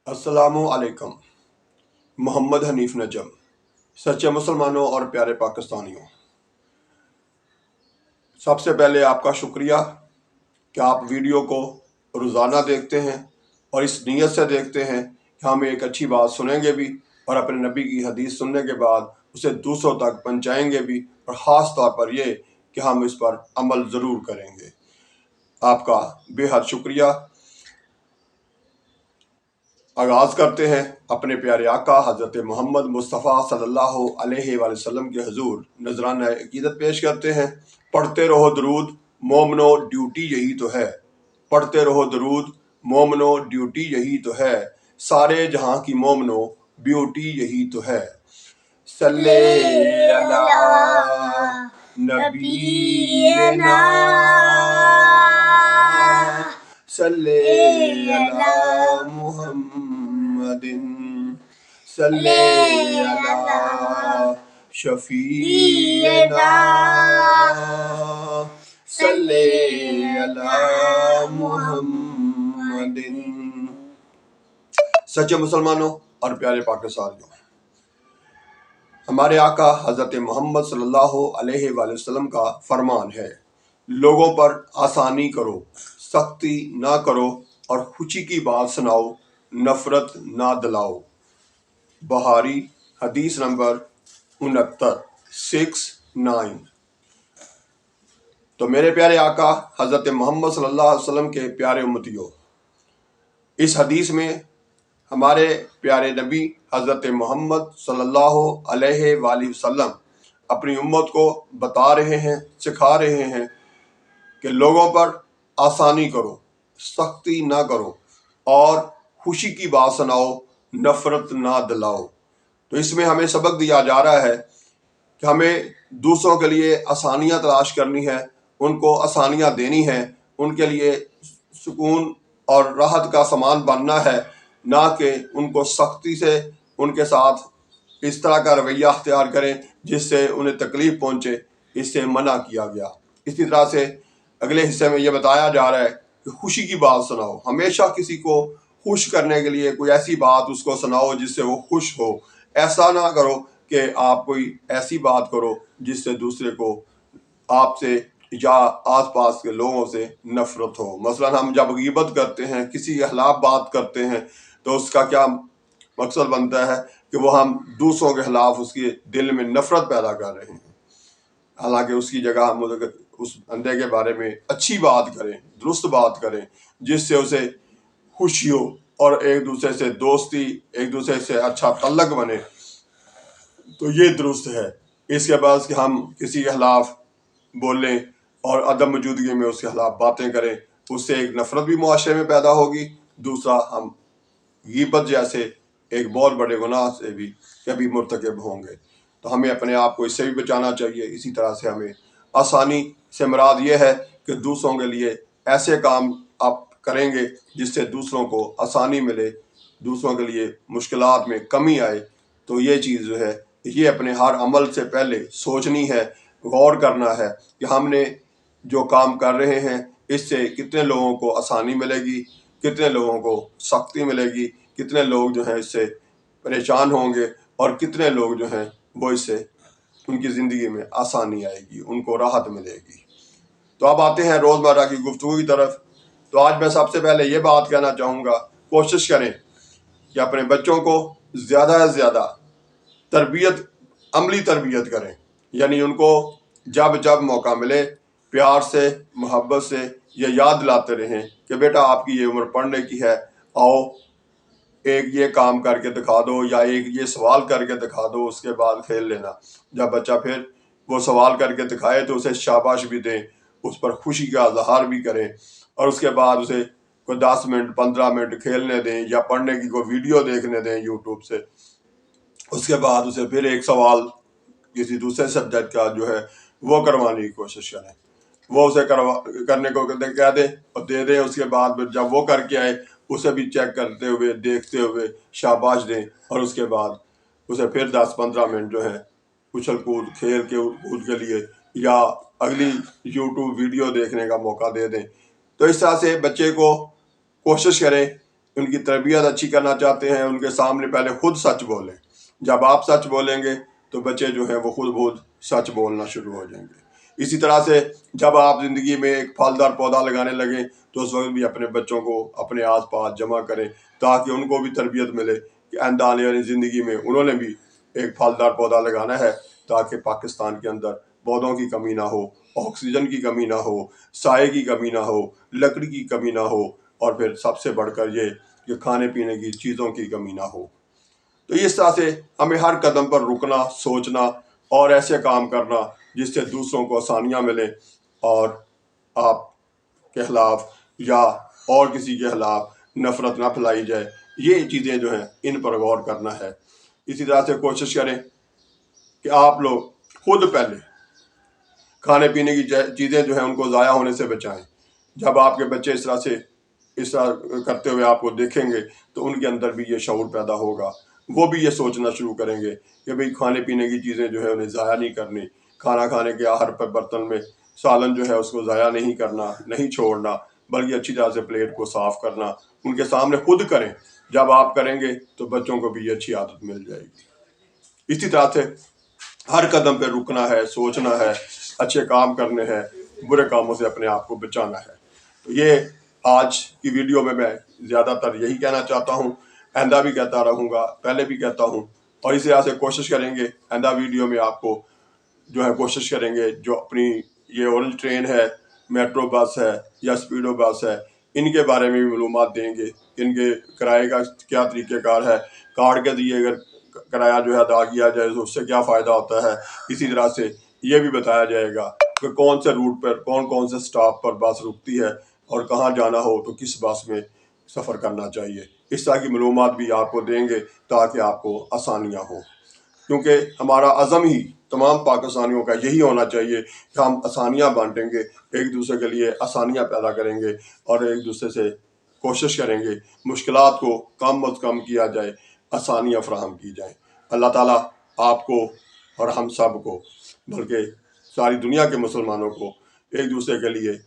السلام علیکم۔ محمد حنیف نجم۔ سچے مسلمانوں اور پیارے پاکستانیوں، سب سے پہلے آپ کا شکریہ کہ آپ ویڈیو کو روزانہ دیکھتے ہیں اور اس نیت سے دیکھتے ہیں کہ ہم ایک اچھی بات سنیں گے بھی اور اپنے نبی کی حدیث سننے کے بعد اسے دوسروں تک پہنچائیں گے بھی، اور خاص طور پر یہ کہ ہم اس پر عمل ضرور کریں گے۔ آپ کا بے حد شکریہ۔ آغاز کرتے ہیں اپنے پیارے آقا حضرت محمد مصطفیٰ صلی اللہ علیہ وآلہ وسلم کے حضور نذرانہ عقیدت پیش کرتے ہیں۔ پڑھتے رہو درود مومنو، ڈیوٹی یہی تو ہے۔ پڑھتے رہو درود مومنو، ڈیوٹی یہی تو ہے۔ سارے جہاں کی مومنو، بیوٹی یہی تو ہے۔ صلی علی نبینا، صلی علی محمد، صلی علی شفیعنا، صلی علی محمد۔ سچے مسلمانوں اور پیارے پاکستانیوں، ہمارے آقا حضرت محمد صلی اللہ علیہ وآلہ وسلم کا فرمان ہے، لوگوں پر آسانی کرو، سختی نہ کرو، اور خوشی کی بات سناؤ، نفرت نہ دلاؤ۔ بخاری حدیث نمبر 69۔ تو میرے پیارے آقا حضرت محمد صلی اللہ علیہ وسلم کے پیارے امتیوں، اس حدیث میں ہمارے پیارے نبی حضرت محمد صلی اللہ علیہ وآلہ وسلم اپنی امت کو بتا رہے ہیں، سکھا رہے ہیں کہ لوگوں پر آسانی کرو، سختی نہ کرو، اور خوشی کی بات سناؤ، نفرت نہ دلاؤ۔ تو اس میں ہمیں سبق دیا جا رہا ہے کہ ہمیں دوسروں کے لیے آسانیاں تلاش کرنی ہے، ان کو آسانیاں دینی ہیں، ان کے لیے سکون اور راحت کا سامان بننا ہے، نہ کہ ان کو سختی سے ان کے ساتھ اس طرح کا رویہ اختیار کریں جس سے انہیں تکلیف پہنچے۔ اس سے منع کیا گیا۔ اسی طرح سے اگلے حصے میں یہ بتایا جا رہا ہے کہ خوشی کی بات سناؤ۔ ہمیشہ کسی کو خوش کرنے کے لیے کوئی ایسی بات اس کو سناؤ جس سے وہ خوش ہو۔ ایسا نہ کرو کہ آپ کوئی ایسی بات کرو جس سے دوسرے کو آپ سے یا آس پاس کے لوگوں سے نفرت ہو۔ مثلا ہم جب غیبت کرتے ہیں، کسی کے خلاف بات کرتے ہیں، تو اس کا کیا مقصد بنتا ہے کہ وہ ہم دوسروں کے خلاف اس کے دل میں نفرت پیدا کر رہے ہیں، حالانکہ اس کی جگہ ہم اس بندے کے بارے میں اچھی بات کریں، درست بات کریں، جس سے اسے خوشی ہو اور ایک دوسرے سے دوستی، ایک دوسرے سے اچھا تعلق بنے، تو یہ درست ہے۔ اس کے بعد کہ ہم کسی کے خلاف بولیں اور عدم موجودگی میں اس کے خلاف باتیں کریں، اس سے ایک نفرت بھی معاشرے میں پیدا ہوگی۔ دوسرا، ہم غیبت جیسے ایک بہت بڑے گناہ سے بھی کبھی مرتکب ہوں گے، تو ہمیں اپنے آپ کو اس سے بھی بچانا چاہیے۔ اسی طرح سے ہمیں آسانی سے مراد یہ ہے کہ دوسروں کے لیے ایسے کام آپ کریں گے جس سے دوسروں کو آسانی ملے، دوسروں کے لیے مشکلات میں کمی آئے۔ تو یہ چیز جو ہے، یہ اپنے ہر عمل سے پہلے سوچنی ہے، غور کرنا ہے کہ ہم نے جو کام کر رہے ہیں اس سے کتنے لوگوں کو آسانی ملے گی، کتنے لوگوں کو سختی ملے گی، کتنے لوگ جو ہیں اس سے پریشان ہوں گے، اور کتنے لوگ جو ہیں وہ اس سے ان کی زندگی میں آسانی آئے گی، ان کو راحت ملے گی۔ تو اب آتے ہیں روزمرہ کی گفتگو کی طرف۔ تو آج میں سب سے پہلے یہ بات کہنا چاہوں گا، کوشش کریں کہ اپنے بچوں کو زیادہ سے زیادہ عملی تربیت کریں، یعنی ان کو جب جب موقع ملے پیار سے، محبت سے یہ یاد دلاتے رہیں کہ بیٹا آپ کی یہ عمر پڑھنے کی ہے، آؤ ایک یہ کام کر کے دکھا دو، یا ایک یہ سوال کر کے دکھا دو، اس کے بعد کھیل لینا۔ جب بچہ پھر وہ سوال کر کے دکھائے تو اسے شاباش بھی دیں، اس پر خوشی کا اظہار بھی کریں، اور اس کے بعد اسے کوئی 10 منٹ 15 منٹ کھیلنے دیں، یا پڑھنے کی کوئی ویڈیو دیکھنے دیں یوٹیوب سے۔ اس کے بعد اسے پھر ایک سوال کسی دوسرے سبجیکٹ کا جو ہے وہ کروانے کی کوشش کریں، وہ اسے کرنے کو کہہ دیں اور دے دیں۔ اس کے بعد پھر جب وہ کر کے آئے اسے بھی چیک کرتے ہوئے، دیکھتے ہوئے شاباش دیں، اور اس کے بعد اسے پھر 10-15 منٹ جو ہے اچھل کود، کھیل کے کود کے لیے یا اگلی یوٹیوب ویڈیو دیکھنے کا موقع دے دیں۔ تو اس طرح سے بچے کو کوشش کریں ان کی تربیت اچھی کرنا چاہتے ہیں، ان کے سامنے پہلے خود سچ بولیں. جب آپ سچ بولیں گے تو بچے جو ہیں وہ خود بہت سچ بولنا شروع ہو جائیں گے. اسی طرح سے جب آپ زندگی میں ایک پھلدار پودا لگانے لگیں تو اس وقت بھی اپنے بچوں کو اپنے آس پاس جمع کریں تاکہ ان کو بھی تربیت ملے کہ آئندہ آنے والی زندگی میں انہوں نے بھی ایک پھلدار پودا لگانا ہے تاکہ پاکستان کے اندر پودوں کی کمی نہ ہو، آکسیجن کی کمی نہ ہو، سائے کی کمی نہ ہو، لکڑی کی کمی نہ ہو، اور پھر سب سے بڑھ کر یہ کہ کھانے پینے کی چیزوں کی کمی نہ ہو. تو اس طرح سے ہمیں ہر قدم پر رکنا، سوچنا اور ایسے کام کرنا جس سے دوسروں کو آسانیاں ملیں اور آپ کے خلاف یا اور کسی کے خلاف نفرت نہ پھیلائی جائے. یہ چیزیں جو ہیں ان پر غور کرنا ہے. اسی طرح سے کوشش کریں کہ آپ لوگ خود پہلے کھانے پینے کی چیزیں جو ہیں ان کو ضائع ہونے سے بچائیں. جب آپ کے بچے اس طرح کرتے ہوئے آپ کو دیکھیں گے تو ان کے اندر بھی یہ شعور پیدا ہوگا. وہ بھی یہ سوچنا شروع کریں گے کہ بھئی کھانے پینے کی چیزیں جو ہے انہیں ضائع نہیں کرنی. کھانا کھانے کے آخر پر برتن میں سالن جو ہے اس کو ضائع نہیں کرنا، نہیں چھوڑنا، بلکہ اچھی طرح سے پلیٹ کو صاف کرنا ان کے سامنے خود کریں. جب آپ کریں گے تو بچوں کو بھی یہ اچھی عادت مل جائے گی. اسی طرح سے ہر قدم پہ رکنا ہے، سوچنا ہے، اچھے کام کرنے ہیں، برے کاموں سے اپنے آپ کو بچانا ہے. تو یہ آج کی ویڈیو میں زیادہ تر یہی کہنا چاہتا ہوں. آئندہ بھی کہتا رہوں گا، پہلے بھی کہتا ہوں، اور اسی طرح سے کوشش کریں گے آئندہ ویڈیو میں آپ کو جو ہے کوشش کریں گے جو اپنی یہ اورنج ٹرین ہے، میٹرو بس ہے یا اسپیڈو بس ہے، ان کے بارے میں بھی معلومات دیں گے. ان کے کرائے کا کیا طریقہ کار ہے، کارڈ کے ذریعے اگر کرایہ جو ہے ادا کیا جائے تو اس سے کیا فائدہ ہوتا ہے. اسی طرح سے یہ بھی بتایا جائے گا کہ کون سے روٹ پر کون سے سٹاپ پر بس رکتی ہے اور کہاں جانا ہو تو کس بس میں سفر کرنا چاہیے. اس طرح کی معلومات بھی آپ کو دیں گے تاکہ آپ کو آسانیاں ہوں. کیونکہ ہمارا عزم ہی تمام پاکستانیوں کا یہی ہونا چاہیے کہ ہم آسانیاں بانٹیں گے، ایک دوسرے کے لیے آسانیاں پیدا کریں گے اور ایک دوسرے سے کوشش کریں گے مشکلات کو کم از کم کیا جائے، آسانیاں فراہم کی جائیں. اللہ تعالیٰ آپ کو اور ہم سب کو، بلکہ ساری دنیا کے مسلمانوں کو ایک دوسرے کے لیے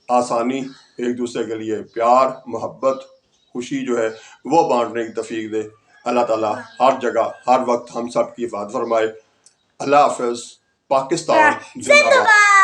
آسانی، ایک دوسرے کے لیے پیار، محبت، خوشی جو ہے وہ بانٹنے کی توفیق دے. اللہ تعالیٰ ہر جگہ ہر وقت ہم سب کی حفاظت فرمائے. اللہ حافظ. پاکستان زندہ باد.